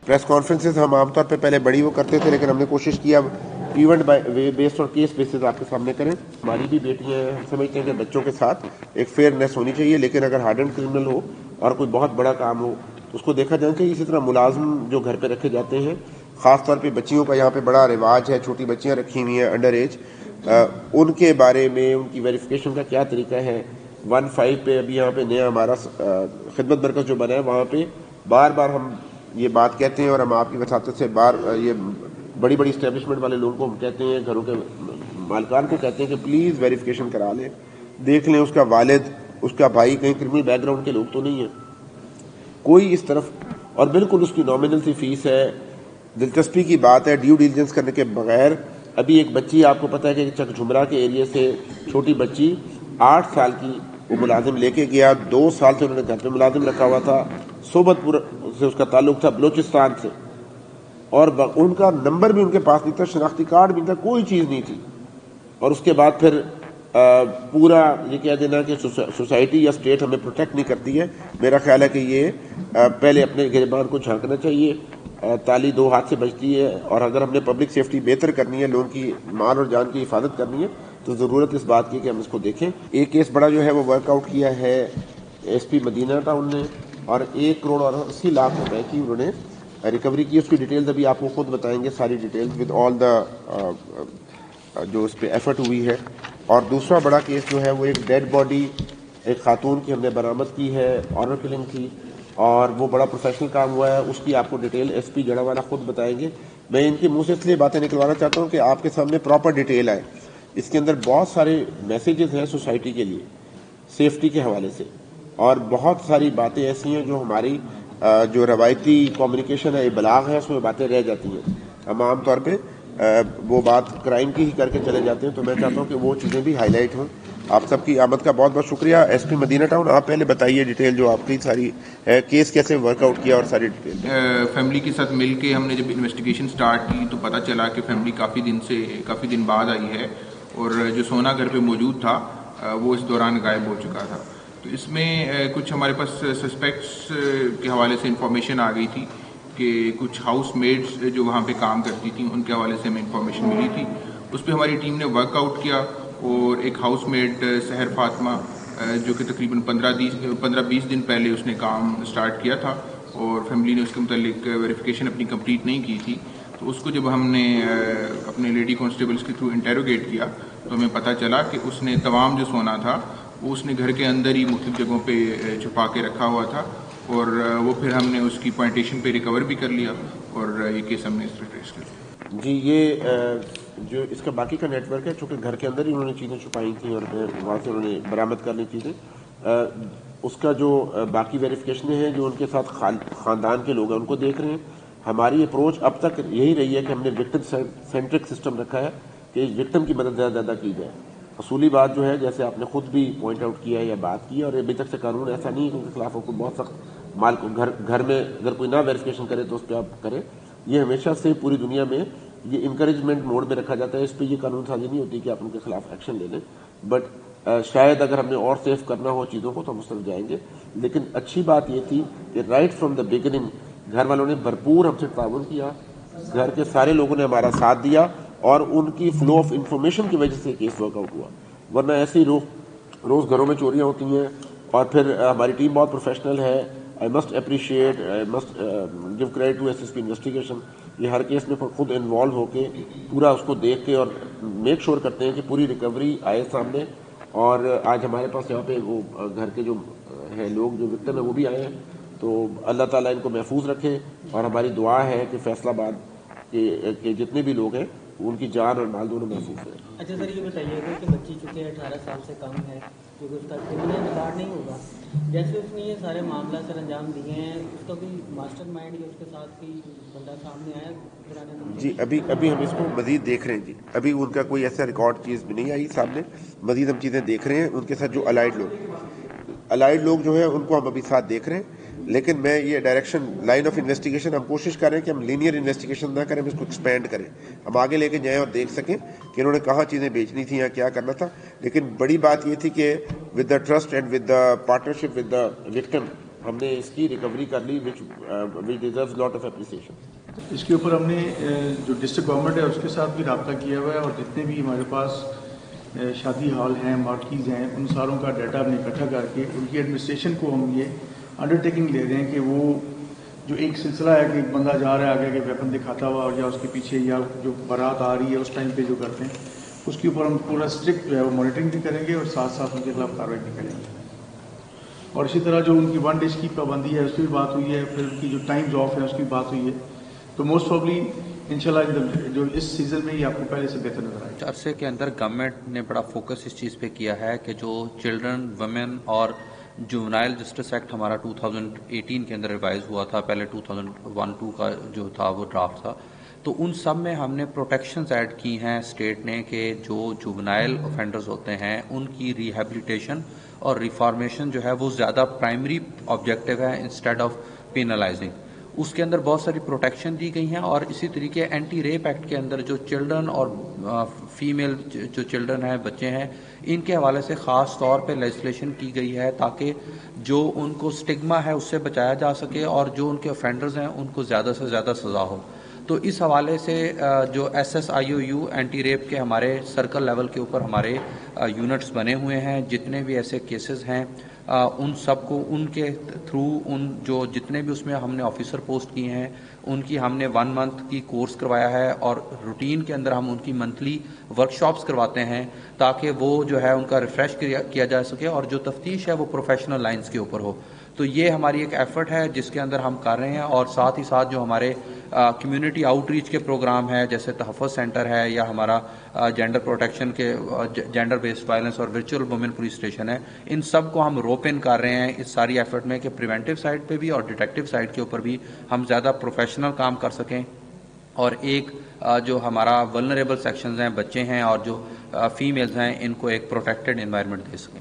Press conferences हम आमतौर पे पहले बड़ी वो करते थे, लेकिन हमने कोशिश की अब इवेंट बेस्ड और केस बेसिस आपके सामने करें। हमारी भी बेटियां हैं, हम समझते हैं कि बच्चों के साथ एक फेयरनेस होनी चाहिए, लेकिन अगर हार्डन क्रिमिनल हो और कोई बहुत बड़ा काम हो तो उसको देखा जाना चाहिए। इसी तरह मुलाजिम जो घर पे रखे जाते हैं, ख़ास तौर पे बच्चियों का यहाँ पे बड़ा रिवाज है, छोटी बच्चियाँ रखी हुई हैं अंडर एज, उनके बारे में उनकी वेरिफिकेशन का क्या तरीका है। 1-5 पे अभी यहाँ पे नया हमारा खिदमत मरकज़ जो बना है, वहाँ पे बार बार हम ये बात कहते हैं और हम आपकी वसातत से बार ये बड़ी बड़ी इस्टेब्लिशमेंट वाले लोगों को हम कहते हैं, घरों के मालकान को कहते हैं कि प्लीज़ वेरिफिकेशन करा लें, देख लें उसका वालिद उसका भाई कहीं क्रिमिनल बैकग्राउंड के लोग तो नहीं है कोई इस तरफ, और बिल्कुल उसकी नॉमिनल सी फीस है। दिलचस्पी की बात है, ड्यू डिलिजेंस करने के बगैर अभी एक बच्ची, आपको पता है कि चकझुमरा के एरिया से छोटी बच्ची 8 साल की, वो मुलाजिम लेके गया, 2 साल से उन्होंने घर पे मुलाजिम रखा हुआ था, सोबतपुर से उसका ताल्लुक था, बलूचिस्तान से, और उनका नंबर भी उनके पास नहीं था, शनाख्ती कार्ड भी नहीं था, कोई चीज़ नहीं थी। और उसके बाद फिर पूरा ये कह देना कि सोसाइटी या स्टेट हमें प्रोटेक्ट नहीं करती है। मेरा ख्याल है कि ये पहले अपने गिरबान को झांकना चाहिए। ताली 2 हाथ से बजती है, और अगर हमने पब्लिक सेफ्टी बेहतर करनी है, लोगों की माल और जान की हिफाजत करनी है, तो ज़रूरत इस बात की कि हम इसको देखें। एक केस बड़ा जो है वो वर्कआउट किया है SP मदीना टाउन ने, और 1 करोड़ और 80 लाख रुपए की उन्होंने रिकवरी की। उसकी डिटेल्स अभी आपको खुद बताएंगे, सारी डिटेल्स विद ऑल द जो उस पर एफर्ट हुई है। और दूसरा बड़ा केस जो है वो एक डेड बॉडी एक खातून की हमने बरामद की है, ऑनर किलिंग की, और वो बड़ा प्रोफेशनल काम हुआ है। उसकी आपको डिटेल SP जड़ावाला खुद बताएंगे। मैं इनके मुंह से इसलिए बातें निकलवाना चाहता हूँ कि आपके सामने प्रॉपर डिटेल आए। इसके अंदर बहुत सारे मैसेजेस हैं सोसाइटी के लिए सेफ्टी के हवाले से, और बहुत सारी बातें ऐसी हैं जो हमारी जो रवायती कम्युनिकेशन है, इबलाग है, उसमें बातें रह जाती हैं। हम आम तौर पे वो बात क्राइम की ही करके चले जाते हैं, तो मैं चाहता हूँ कि वो चीज़ें भी हाईलाइट हों। आप सबकी आमद का बहुत बहुत शुक्रिया। SP मदीना टाउन, आप पहले बताइए डिटेल जो आपकी सारी है, केस कैसे वर्कआउट किया और सारी डिटेल। फैमिली के साथ मिल के हमने जब इन्वेस्टिगेशन स्टार्ट की तो पता चला कि फैमिली काफ़ी दिन बाद आई है, और जो सोना घर पे मौजूद था वो इस दौरान गायब हो चुका था। तो इसमें कुछ हमारे पास सस्पेक्ट्स के हवाले से इंफॉर्मेशन आ गई थी कि कुछ हाउस मेड्स जो वहाँ पे काम करती थी उनके हवाले से हमें इंफॉर्मेशन मिली थी। उस पर हमारी टीम ने वर्कआउट किया, और एक हाउस मेड सहर फातिमा जो कि तकरीबन 15-20 दिन पहले उसने काम स्टार्ट किया था, और फैमिली ने उसके मुतालिक वेरिफिकेशन अपनी कंप्लीट नहीं की थी। तो उसको जब हमने अपने लेडी कांस्टेबल्स के थ्रू इंटेरोगेट किया तो हमें पता चला कि उसने तमाम जो सोना था वो उसने घर के अंदर ही मुख्तलिफ जगहों पे छुपा के रखा हुआ था, और वो फिर हमने उसकी पॉइंटेशन पे रिकवर भी कर लिया, और ये केस हमने इस तरह ट्रेस कर लिया। जी, ये जो इसका बाकी का नेटवर्क है, चूँकि घर के अंदर ही उन्होंने चीज़ें छुपाई थी और वहाँ से उन्होंने बरामद कर ली चीज़ें, उसका जो बाकी वेरिफिकेशन है, जो उनके साथ ख़ानदान के लोग हैं उनको देख रहे हैं। हमारी अप्रोच अब तक यही रही है कि हमने विक्टिम सेंट्रिक सिस्टम रखा है कि विक्टिम की मदद ज़्यादा की जाए। असूली बात जो है, जैसे आपने खुद भी पॉइंट आउट किया है या बात की है, और अभी तक से कानून ऐसा नहीं है कि उनके खिलाफ आपको बहुत सख्त माल को घर में अगर कोई ना वेरिफिकेशन करे तो उस पर आप करें। ये हमेशा से पूरी दुनिया में ये इंकरेजमेंट मोड में रखा जाता है। इस पर ये कानून साजी नहीं होती कि आप उनके खिलाफ एक्शन ले लें, बट शायद अगर हमने और सेफ करना हो चीज़ों को तो हम उस तरफ जाएंगे। लेकिन अच्छी बात ये थी कि राइट फ्रॉम द बिगिनिंग घर वालों ने भरपूर हमसे ताउन किया, घर के सारे लोगों ने हमारा साथ दिया, और उनकी फ्लो ऑफ इंफॉर्मेशन की वजह से केस वर्कआउट हुआ। वरना ऐसे ही रोज़ घरों में चोरियाँ होती हैं, और फिर हमारी टीम बहुत प्रोफेशनल है। I must appreciate, I must give credit to SSP investigation. ये हर केस में खुद इन्वॉल्व होके पूरा उसको देख के और मेक श्योर करते हैं कि पूरी रिकवरी आए सामने। और आज हमारे पास यहाँ पे वो घर के जो हैं लोग जो विक्टिम है वो भी आए हैं, तो अल्लाह ताला इनको महफूज रखे। और हमारी दुआ है कि फैसलाबाद के जितने भी लोग हैं उनकी जान और माल दोनों महफूज है। अच्छा सर, ये बताइएगा कि बच्ची चूँकि 18 साल से कम है, क्योंकि उसका क्रिमिनल रिकॉर्ड नहीं होगा, जैसे उसने ये सारे मामला सर अंजाम दिए हैं, उसका कोई मास्टरमाइंड या उसके साथ कोई बंदा सामने आया गिराने? जी, अभी हम इसको मजीद देख रहे हैं जी। अभी उनका कोई ऐसा रिकॉर्ड चीज़ भी नहीं आई सामने, मजीद हम चीज़ें देख रहे हैं। उनके साथ जो अलाइड लोग जो है उनको हम अभी साथ देख रहे हैं। लेकिन मैं ये डायरेक्शन लाइन ऑफ इन्वेस्टिगेशन हम कोशिश कर रहे हैं कि हम लीनियर इन्वेस्टिगेशन ना करें, हम इसको एक्सपेंड करें, हम आगे लेके जाएं और देख सकें कि इन्होंने कहाँ चीज़ें बेचनी थी या क्या करना था। लेकिन बड़ी बात ये थी कि with the trust and with the partnership with the victim ہم نے اس کی ریکوری کر لی which deserves lot of appreciation. اس کے اوپر ہم نے جو ڈسٹرکٹ گورنمنٹ ہے اس کے ساتھ بھی رابطہ کیا ہوا ہے اور جتنے بھی ہمارے پاس شادی ہال ہیں مارکیز ہیں ان ساروں کا ڈیٹا ہم نے اکٹھا کر کے ان کی ایڈمنسٹریشن کو ہم یہ انڈرٹیکنگ لے رہے ہیں کہ وہ جو ایک سلسلہ ہے کہ ایک بندہ جا رہا ہے آگے کہ ویپن دکھاتا ہوا اور یا اس کے پیچھے یا جو بارات آ رہی ہے اس ٹائم پہ جو کرتے ہیں اس کے اوپر ہم پورا اسٹرکٹ جو ہے وہ مانیٹرنگ بھی کریں گے اور ساتھ ساتھ ان کے خلاف کارروائی بھی کریں گے. اور اسی طرح جو ان کی 1 ڈیز کی پابندی ہے اس کی بھی بات ہوئی ہے, پھر ان کی جو ٹائمز آف ہے اس کی بات ہوئی ہے. تو موسٹ پرابلی انشاءاللہ جو اس سیزن میں ہی آپ کو پہلے سے بہتر نظر آئے. عرصے کے اندر گورنمنٹ نے بڑا فوکس اس چیز پہ کیا ہے کہ جو چلڈرن ویمن اور جوونائل جسٹس ایکٹ ہمارا 2018 کے اندر ریوائز ہوا تھا, پہلے 2001-2 کا جو تھا وہ ڈرافٹ تھا, تو ان سب میں ہم نے پروٹیکشنز ایڈ کی ہیں اسٹیٹ نے کہ جو جوونائل اوفینڈرز ہوتے ہیں ان کی ریہیبلیٹیشن اور ریفارمیشن جو ہے وہ زیادہ پرائمری آبجیکٹیو ہے انسٹیڈ آف پینلائزنگ. اس کے اندر بہت ساری پروٹیکشن دی گئی ہیں اور اسی طریقے اینٹی ریپ ایکٹ کے اندر جو چلڈرن اور فیمیل جو چلڈرن ہیں بچے ہیں ان کے حوالے سے خاص طور پہ لیجسلیشن کی گئی ہے تاکہ جو ان کو سٹگما ہے اس سے بچایا جا سکے اور جو ان کے اوفینڈرز ہیں ان کو زیادہ سے زیادہ سزا ہو. تو اس حوالے سے جو SSIOU اینٹی ریپ کے ہمارے سرکل لیول کے اوپر ہمارے یونٹس بنے ہوئے ہیں, جتنے بھی ایسے کیسز ہیں ان سب کو ان کے تھرو ان جو جتنے بھی اس میں ہم نے آفیسر پوسٹ کیے ہیں ان کی ہم نے 1 منتھ کی کورس کروایا ہے اور روٹین کے اندر ہم ان کی منتھلی ورکشاپس کرواتے ہیں تاکہ وہ جو ہے ان کا ریفریش کیا جا سکے اور جو تفتیش ہے وہ پروفیشنل لائنز کے اوپر ہو. تو یہ ہماری ایک ایفرٹ ہے جس کے اندر ہم کر رہے ہیں اور ساتھ ہی ساتھ جو ہمارے کمیونٹی آؤٹ ریچ کے پروگرام ہے جیسے تحفظ سینٹر ہے یا ہمارا جینڈر پروٹیکشن کے جینڈر بیسڈ وائلنس اور ورچوئل وومن پولیس اسٹیشن ہے, ان سب کو ہم روپ ان کر رہے ہیں اس ساری ایفرٹ میں کہ پریونٹیو سائڈ پہ بھی اور ڈیٹیکٹیو سائڈ کے اوپر بھی ہم زیادہ پروفیشنل کام کر سکیں اور ایک جو ہمارا ولنریبل سیکشنز ہیں بچے ہیں اور جو فیمیلز ہیں ان کو ایک پروٹیکٹڈ انوائرمنٹ دے سکیں.